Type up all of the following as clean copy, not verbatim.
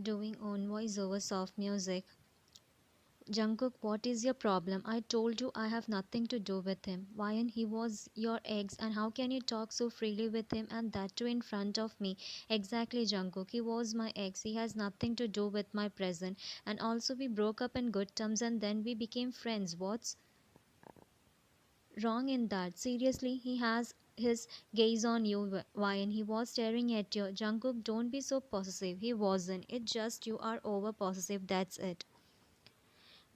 Doing own voice over soft music. Jungkook, what is your problem? I told you I have nothing to do with him. Why and he was your ex, and how can you talk so freely with him and that too in front of me? Exactly, Jungkook. He was my ex. He has nothing to do with my present. And also we broke up in good terms and then we became friends. What's wrong in that? Seriously, he has his gaze on you, Wyan. He was staring at you. Jungkook, don't be so possessive. He wasn't. It's just you are over possessive. That's it.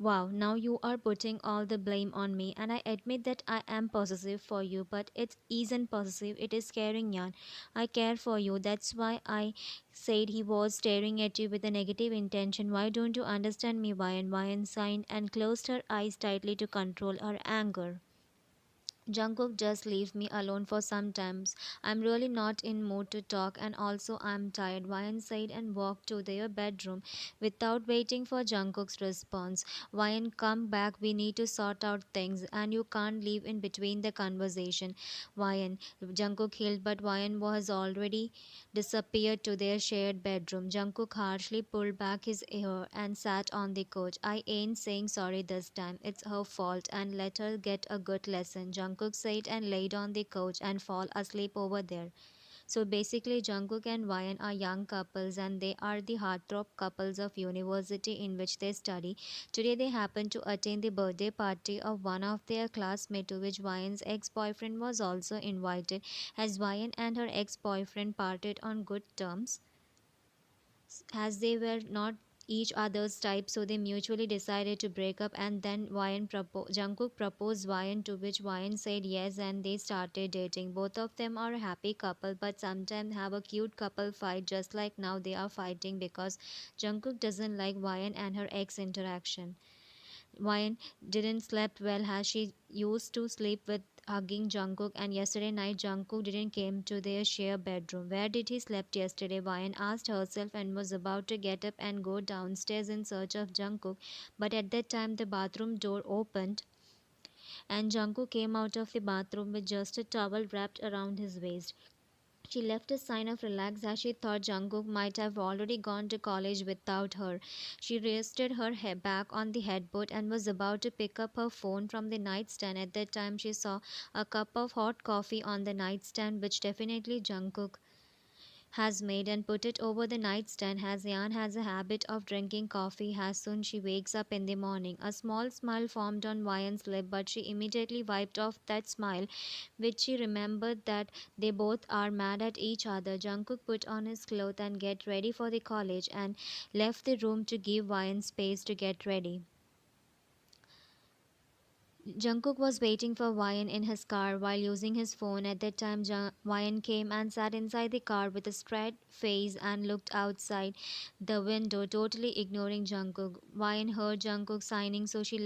Wow, now you are putting all the blame on me, and I admit that I am possessive for you, but it isn't possessive, it is caring, Yan. I care for you, that's why I said he was staring at you with a negative intention. Why don't you understand me, Ryan? Ryan signed and closed her eyes tightly to control her anger. Jungkook, just leave me alone for some times. I'm really not in mood to talk and also I'm tired. Ryan said and walked to their bedroom without waiting for Jungkook's response. Ryan, come back. We need to sort out things and you can't leave in between the conversation. Ryan, Jungkook healed but Ryan was already disappeared to their shared bedroom. Jungkook harshly pulled back his hair and sat on the couch. I ain't saying sorry this time. It's her fault and let her get a good lesson. Jungkook said and laid on the couch and fall asleep over there. So basically, Jungkook and Ryan are young couples and they are the heartthrob couples of university in which they study. Today they happen to attend the birthday party of one of their classmates to which Ryan's ex-boyfriend was also invited. As Ryan and her ex-boyfriend parted on good terms, as they were not each other's type, so they mutually decided to break up. And then Jungkook proposed Ryan, to which Ryan said yes, and they started dating. Both of them are a happy couple, but sometimes have a cute couple fight, just like now they are fighting because Jungkook doesn't like Ryan and her ex interaction. Wine didn't slept well as she used to sleep with hugging Jungkook, and yesterday night Jungkook didn't came to their shared bedroom. Where did he slept yesterday? Wine asked herself and was about to get up and go downstairs in search of Jungkook, but at that time the bathroom door opened and Jungkook came out of the bathroom with just a towel wrapped around his waist. She left a sign of relax as she thought Jungkook might have already gone to college without her. She rested her head back on the headboard and was about to pick up her phone from the nightstand. At that time, she saw a cup of hot coffee on the nightstand, which definitely Jungkook has made, and put it over the nightstand. As Yan has a habit of drinking coffee as soon she wakes up in the morning. A small smile formed on Ryan's lip, but she immediately wiped off that smile, which she remembered that they both are mad at each other. Jungkook put on his clothes and get ready for the college and left the room to give Ryan space to get ready. Jungkook was waiting for Ryan in his car while using his phone. At that time, Ryan came and sat inside the car with a straight face and looked outside the window, totally ignoring Jungkook. Ryan heard Jungkook signing, so she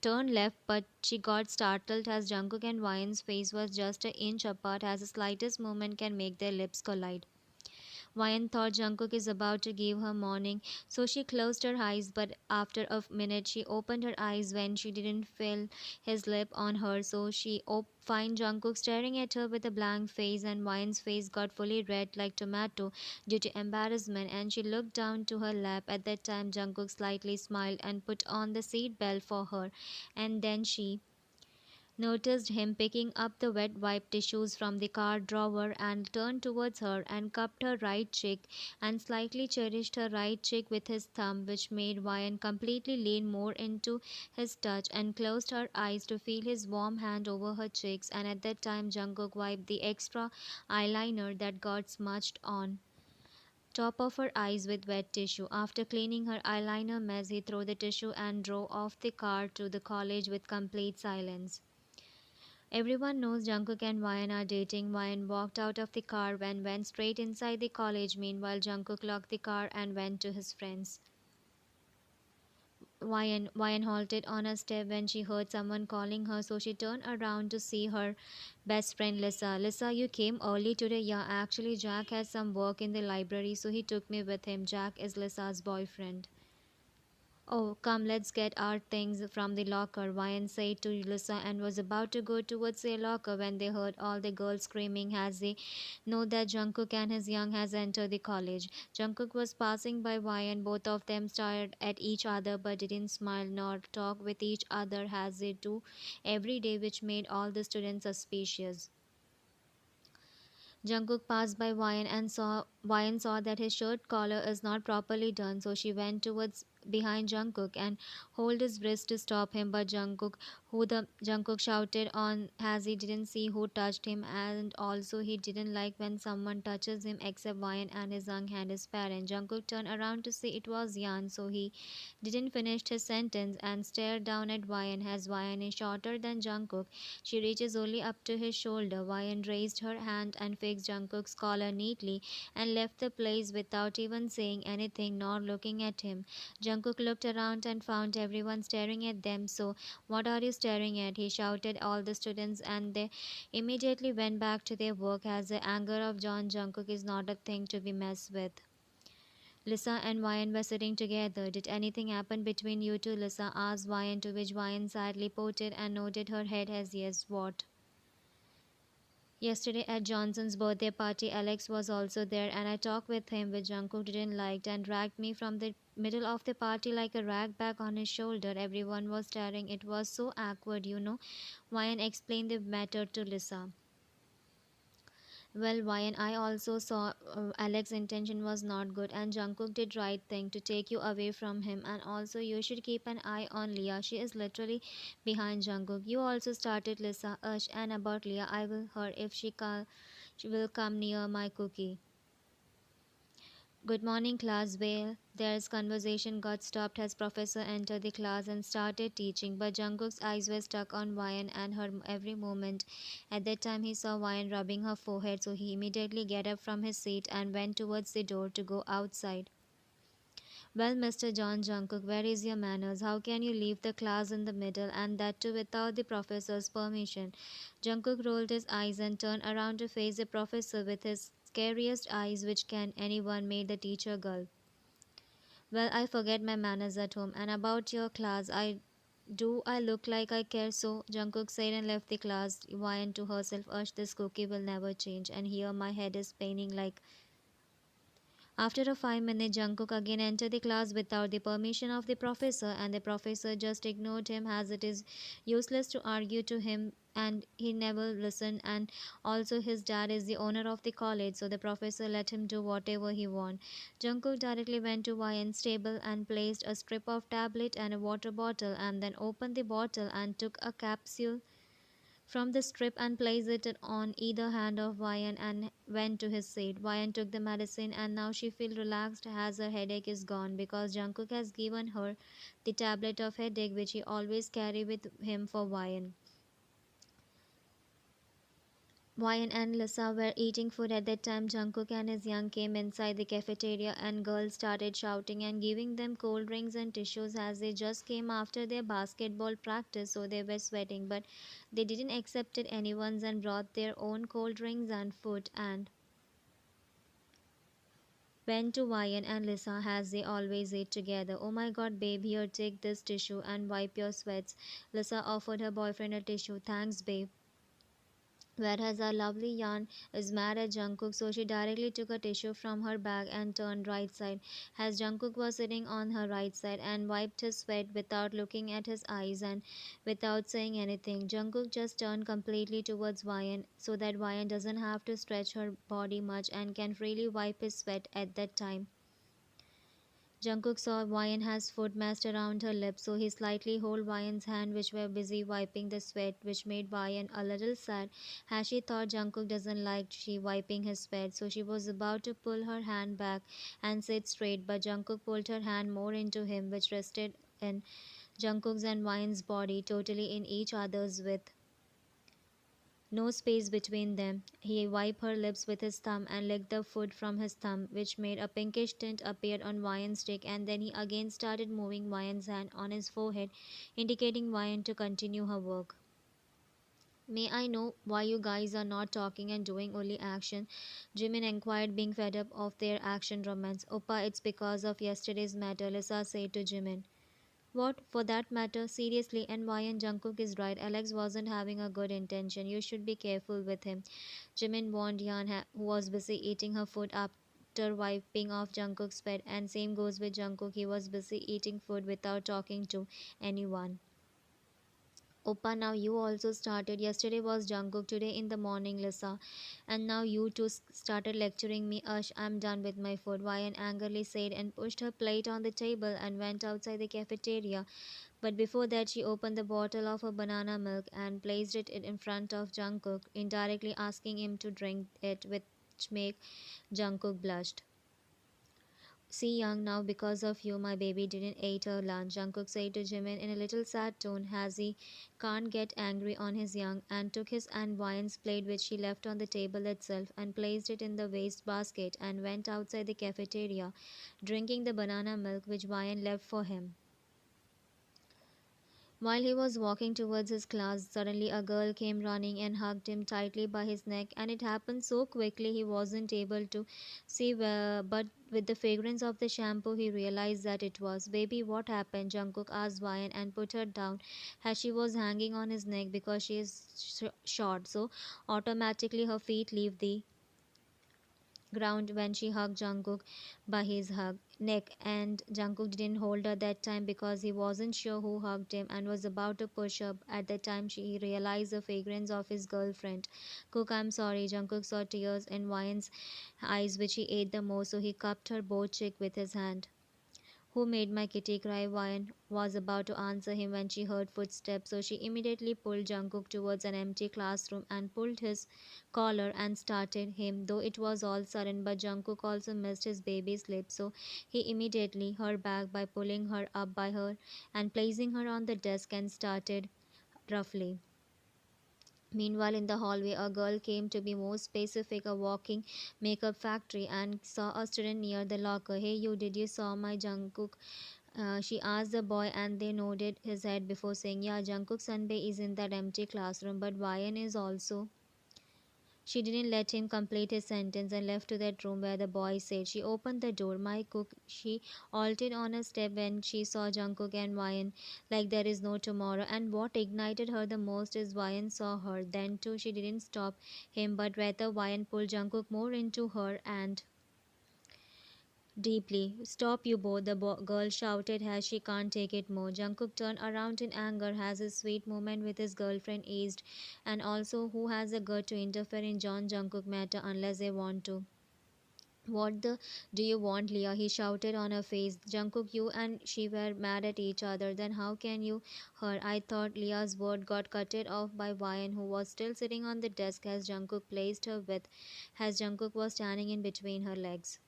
turned left, but she got startled as Jungkook and Ryan's face was just an inch apart, as the slightest movement can make their lips collide. Ryan thought Jungkook is about to give her morning, so she closed her eyes, but after a minute she opened her eyes when she didn't feel his lip on her, so she find Jungkook staring at her with a blank face, and Ryan's face got fully red like tomato due to embarrassment, and she looked down to her lap. At that time Jungkook slightly smiled and put on the seat belt for her, and then she noticed him picking up the wet wipe tissues from the car drawer and turned towards her and cupped her right cheek and slightly cherished her right cheek with his thumb, which made Ryan completely lean more into his touch and closed her eyes to feel his warm hand over her cheeks. And at that time Jungkook wiped the extra eyeliner that got smudged on top of her eyes with wet tissue. After cleaning her eyeliner mess, he threw the tissue and drove off the car to the college with complete silence. Everyone knows Jungkook and Ryan are dating. Ryan walked out of the car and went straight inside the college. Meanwhile, Jungkook locked the car and went to his friends. Ryan halted on a step when she heard someone calling her, so she turned around to see her best friend Lisa. Lisa, you came early today? Yeah, actually, Jack has some work in the library, so he took me with him. Jack is Lisa's boyfriend. Oh, come, let's get our things from the locker, Ryan said to Lisa and was about to go towards their locker when they heard all the girls screaming as they know that Jungkook and his young has entered the college. Jungkook was passing by Ryan. Both of them stared at each other but didn't smile nor talk with each other as they do every day, which made all the students suspicious. Jungkook passed by Ryan saw that his shirt collar is not properly done, so she went towards behind Jungkook and hold his wrist to stop him. But Jungkook shouted on as he didn't see who touched him, and also he didn't like when someone touches him except Ryan and his young hand his parent. Jungkook turned around to see it was Yan, so he didn't finish his sentence and stared down at Ryan as Ryan is shorter than Jungkook. She reaches only up to his shoulder. Ryan raised her hand and fixed Jungkook's collar neatly and left the place without even saying anything nor looking at him. Jungkook looked around and found everyone staring at them. So, what are you staring at? He shouted at all the students and they immediately went back to their work as the anger of John Jungkook is not a thing to be messed with. Lisa and Ryan were sitting together. Did anything happen between you two? Lisa asked Ryan, to which Ryan sadly pouted and nodded her head as yes. What? Yesterday at Johnson's birthday party, Alex was also there, and I talked with him, which Jungkook didn't like, and dragged me from the middle of the party like a rag back on his shoulder. Everyone was staring. It was so awkward, you know. Ryan explained the matter to Lisa. Well, Ryan, I also saw Alex's intention was not good, and Jungkook did right thing to take you away from him. And also, you should keep an eye on Leah. She is literally behind Jungkook. You also started Lisa. And about Leah, I will her if she will come near my cookie. Good morning, class. Well, their conversation got stopped as Professor entered the class and started teaching, but Jungkook's eyes were stuck on Ryan and her every moment. At that time, he saw Ryan rubbing her forehead, so he immediately got up from his seat and went towards the door to go outside. Well, Mr. John Jungkook, where is your manners? How can you leave the class in the middle and that too without the professor's permission? Jungkook rolled his eyes and turned around to face the professor with his scariest eyes which can anyone made the teacher gulp. Well, I forget my manners at home. And about your class, I look like I care so? Jungkook said and left the class. Wyan to herself, this cookie will never change. And here my head is paining like. After a 5 minute, Jungkook again entered the class without the permission of the professor, and the professor just ignored him as it is useless to argue to him and he never listened. And also his dad is the owner of the college, so the professor let him do whatever he want. Jungkook directly went to Ryan's table and placed a strip of tablet and a water bottle and then opened the bottle and took a capsule from the strip and placed it on either hand of Ryan and went to his seat. Ryan took the medicine and now she feels relaxed as her headache is gone because Jungkook has given her the tablet of headache which he always carry with him for Ryan. Ryan and Lisa were eating food at that time. Jungkook and his young came inside the cafeteria and girls started shouting and giving them cold drinks and tissues as they just came after their basketball practice, so they were sweating. But they didn't accept it anyone's and brought their own cold drinks and food and went to Ryan and Lisa as they always ate together. Oh my god, babe, here, take this tissue and wipe your sweats. Lisa offered her boyfriend a tissue. Thanks, babe. Whereas our lovely Yan is mad at Jungkook, so she directly took a tissue from her bag and turned right side, as Jungkook was sitting on her right side and wiped his sweat without looking at his eyes and without saying anything. Jungkook just turned completely towards Ryan so that Ryan doesn't have to stretch her body much and can freely wipe his sweat at that time. Jungkook saw Ryan has foot masked around her lips, so he slightly held Ryan's hand, which were busy wiping the sweat, which made Ryan a little sad, as she thought Jungkook doesn't like she wiping his sweat. So she was about to pull her hand back and sit straight, but Jungkook pulled her hand more into him, which rested in Jungkook's and Ryan's body, totally in each other's with no space between them. He wiped her lips with his thumb and licked the food from his thumb, which made a pinkish tint appear on Ryan's stick, and then he again started moving Ryan's hand on his forehead, indicating Ryan to continue her work. May I know why you guys are not talking and doing only action? Jimin inquired, being fed up of their action romance. Oppa, it's because of yesterday's matter, Lisa said to Jimin. What, for that matter, seriously, and why and Jungkook is right. Alex wasn't having a good intention. You should be careful with him. Jimin warned Yan, who was busy eating her food after wiping off Jungkook's bed, and same goes with Jungkook. He was busy eating food without talking to anyone. Oppa, now you also started. Yesterday was Jungkook, today in the morning, Lisa. And now you two started lecturing me. Ush, I'm done with my food. Ryan angrily said and pushed her plate on the table and went outside the cafeteria. But before that, she opened the bottle of her banana milk and placed it in front of Jungkook, indirectly asking him to drink it, which made Jungkook blushed. See, Young, now because of you, my baby didn't eat her lunch, Jungkook said to Jimin in a little sad tone as he can't get angry on his young, and took his and Vian's plate, which he left on the table itself, and placed it in the waste basket and went outside the cafeteria, drinking the banana milk which Vian left for him. While he was walking towards his class, suddenly a girl came running and hugged him tightly by his neck, and it happened so quickly he wasn't able to see where. But with the fragrance of the shampoo, he realized that it was. Baby, what happened? Jungkook asked Vian and put her down as she was hanging on his neck because she is short, so automatically her feet leave the ground when she hugged Jungkook by his neck, and Jungkook didn't hold her that time because he wasn't sure who hugged him and was about to push up. At that time she realized the fragrance of his girlfriend. Cook, I'm sorry. Jungkook saw tears in Vian's eyes which he ate the most, so he cupped her both cheek with his hand. Who made my kitty cry? Vian was about to answer him when she heard footsteps, so she immediately pulled Jungkook towards an empty classroom and pulled his collar and started him, though it was all sudden. But Jungkook also missed his baby's lips, so he immediately her back by pulling her up by her and placing her on the desk and started roughly. Meanwhile, in the hallway, a girl came, to be more specific, a walking makeup factory, and saw a student near the locker. Hey, you, did you saw my Jungkook? She asked the boy, and they nodded his head before saying, yeah, Jungkook Sunbay is in that empty classroom, but Ryan is also. She didn't let him complete his sentence and left to that room where the boy said. She opened the door. My cook, she halted on a step when she saw Jungkook and Ryan like there is no tomorrow. And what ignited her the most is Ryan saw her. Then too, she didn't stop him, but rather Ryan pulled Jungkook more into her and deeply. Stop, you both, the girl shouted as she can't take it more. Jungkook turned around in anger, has a sweet moment with his girlfriend aged, and also who has the gut to interfere in John Jungkook matter unless they want to. What the do you want, Leah? He shouted on her face. Jungkook, you and she were mad at each other. Then how can you her? I thought Leah's word got cut it off by Ryan, who was still sitting on the desk as Jungkook placed her with, as Jungkook was standing in between her legs.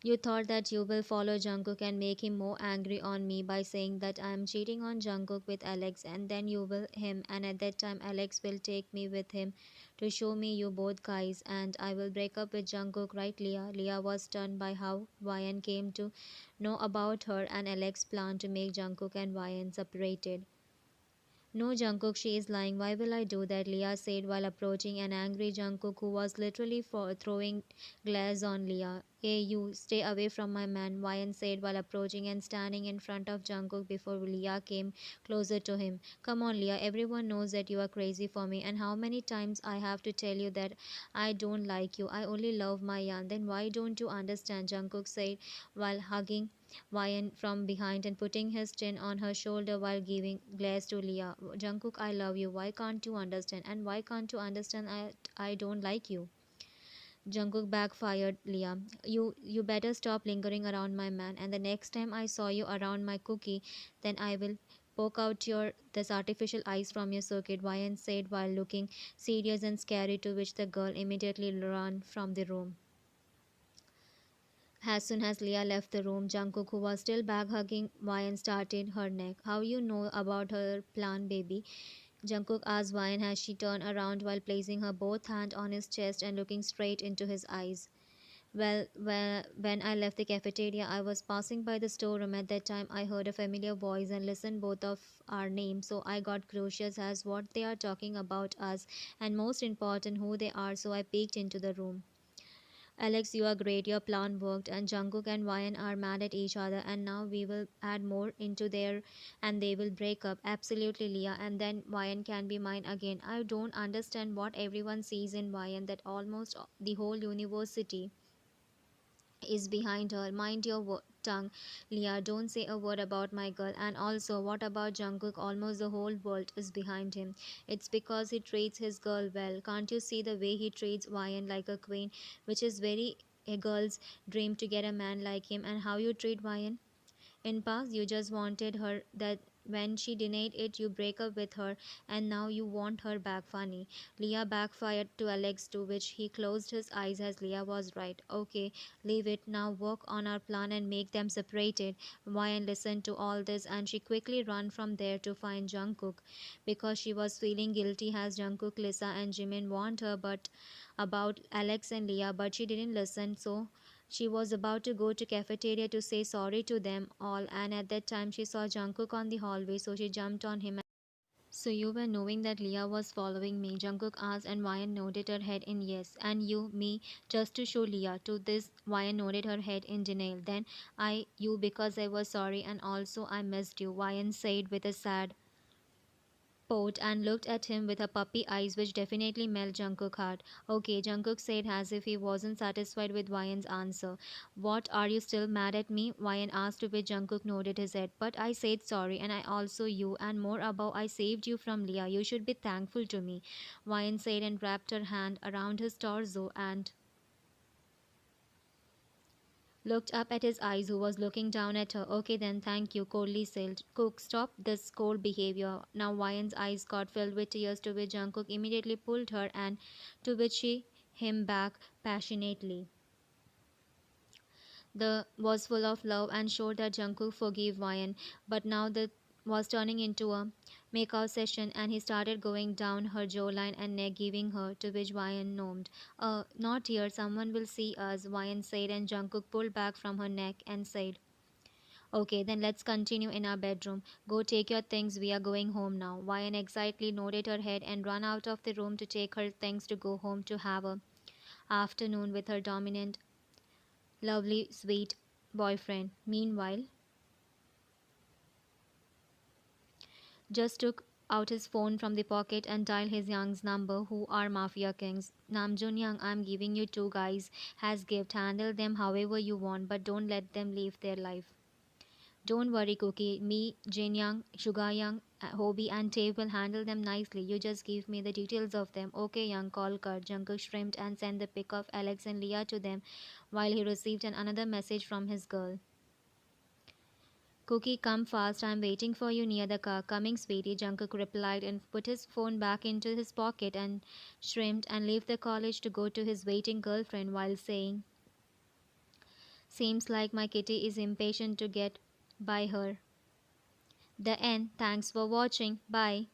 You thought that you will follow Jungkook and make him more angry on me by saying that I am cheating on Jungkook with Alex, and then you will him, and at that time Alex will take me with him to show me you both guys, and I will break up with Jungkook, right, Leah? Leah was stunned by how Ryan came to know about her and Alex's plan to make Jungkook and Ryan separated. No, Jungkook, she is lying. Why will I do that? Leah said while approaching an angry Jungkook who was literally throwing glares on Leah. Hey, you, stay away from my man, Ryan said while approaching and standing in front of Jungkook before Leah came closer to him. Come on, Leah, everyone knows that you are crazy for me, and how many times I have to tell you that I don't like you. I only love my Yan. Then why don't you understand? Jungkook said while hugging Ryan from behind and putting his chin on her shoulder while giving glares to Leah. Jungkook, I love you. Why can't you understand? And why can't you understand I don't like you? Jungkook backfired Leah. You better stop lingering around my man. And the next time I saw you around my cookie, then I will poke out your this artificial eyes from your socket, Ryan said while looking serious and scary, to which the girl immediately ran from the room. As soon as Leah left the room, Jungkook, who was still back hugging Ryan, started her neck. How you know about her plan, baby? Jungkook asked Ryan as she turned around while placing her both hands on his chest and looking straight into his eyes. Well, when I left the cafeteria, I was passing by the storeroom. At that time, I heard a familiar voice and listened both of our names. So I got curious as what they are talking about us, and most important, who they are. So I peeked into the room. Alex, you are great. Your plan worked, and Jungkook and Ryan are mad at each other, and now we will add more into their and they will break up. Absolutely, Leah, and then Ryan can be mine again. I don't understand what everyone sees in Ryan that almost the whole university is behind her. Mind your tongue, Leah. Don't say a word about my girl. And also, what about Jungkook? Almost the whole world is behind him. It's because he treats his girl well. Can't you see the way he treats Ryan like a queen, which is very a girl's dream to get a man like him? And how you treat Ryan? In past, you just wanted her that when she denied it, you break up with her, and now you want her back. Funny. Leah backfired to Alex, to which he closed his eyes as Leah was right. Okay, leave it. Now work on our plan and make them separated. Ryan listened to all this, and she quickly ran from there to find Jungkook because she was feeling guilty as Jungkook, Lisa, and Jimin warned her but about Alex and Leah, but she didn't listen. So she was about to go to cafeteria to say sorry to them all, and at that time she saw Jungkook on the hallway, so she jumped on him. So you were knowing that Leah was following me? Jungkook asked, and Ryan nodded her head in yes. And you, me, just to show Leah. To this, Ryan nodded her head in denial. Then you because I was sorry, and also I missed you, Ryan said with a sad Port and looked at him with her puppy eyes, which definitely melt Jungkook heart. Okay, Jungkook said as if he wasn't satisfied with Ryan's answer. What, are you still mad at me? Ryan asked, to which Jungkook nodded his head. But I said sorry, and I also you, and more above, I saved you from Leah. You should be thankful to me, Ryan said and wrapped her hand around his torso and looked up at his eyes, who was looking down at her. Okay then, thank you, coldly said. Cook, stop this cold behavior. Now Ryan's eyes got filled with tears, to which Jungkook immediately pulled her and to which she him back passionately. The was full of love and showed that Jungkook forgave Ryan, but now that was turning into a makeout session, and he started going down her jawline and neck, giving her, to which Ryan gnomed. Not here, someone will see us, Ryan said, and Jungkook pulled back from her neck and said, okay, then let's continue in our bedroom. Go take your things, we are going home now. Ryan excitedly nodded her head and ran out of the room to take her things to go home to have a afternoon with her dominant, lovely, sweet boyfriend. Meanwhile, just took out his phone from the pocket and dialed his young's number, who are mafia kings. Namjoon Young, I'm giving you two guys as gift. Handle them however you want, but don't let them live their life. Don't worry, Cookie. Me, Jin Young, Suga Young, Hobie, and Tae will handle them nicely. You just give me the details of them. Okay, Young, call Kurt. Jungkook shrimped and sent the pic of Alex and Leah to them while he received another message from his girl. Cookie, come fast. I'm waiting for you near the car. Coming, sweetie, Jungkook replied and put his phone back into his pocket and shrimped and left the college to go to his waiting girlfriend while saying, seems like my kitty is impatient to get by her. The end. Thanks for watching. Bye.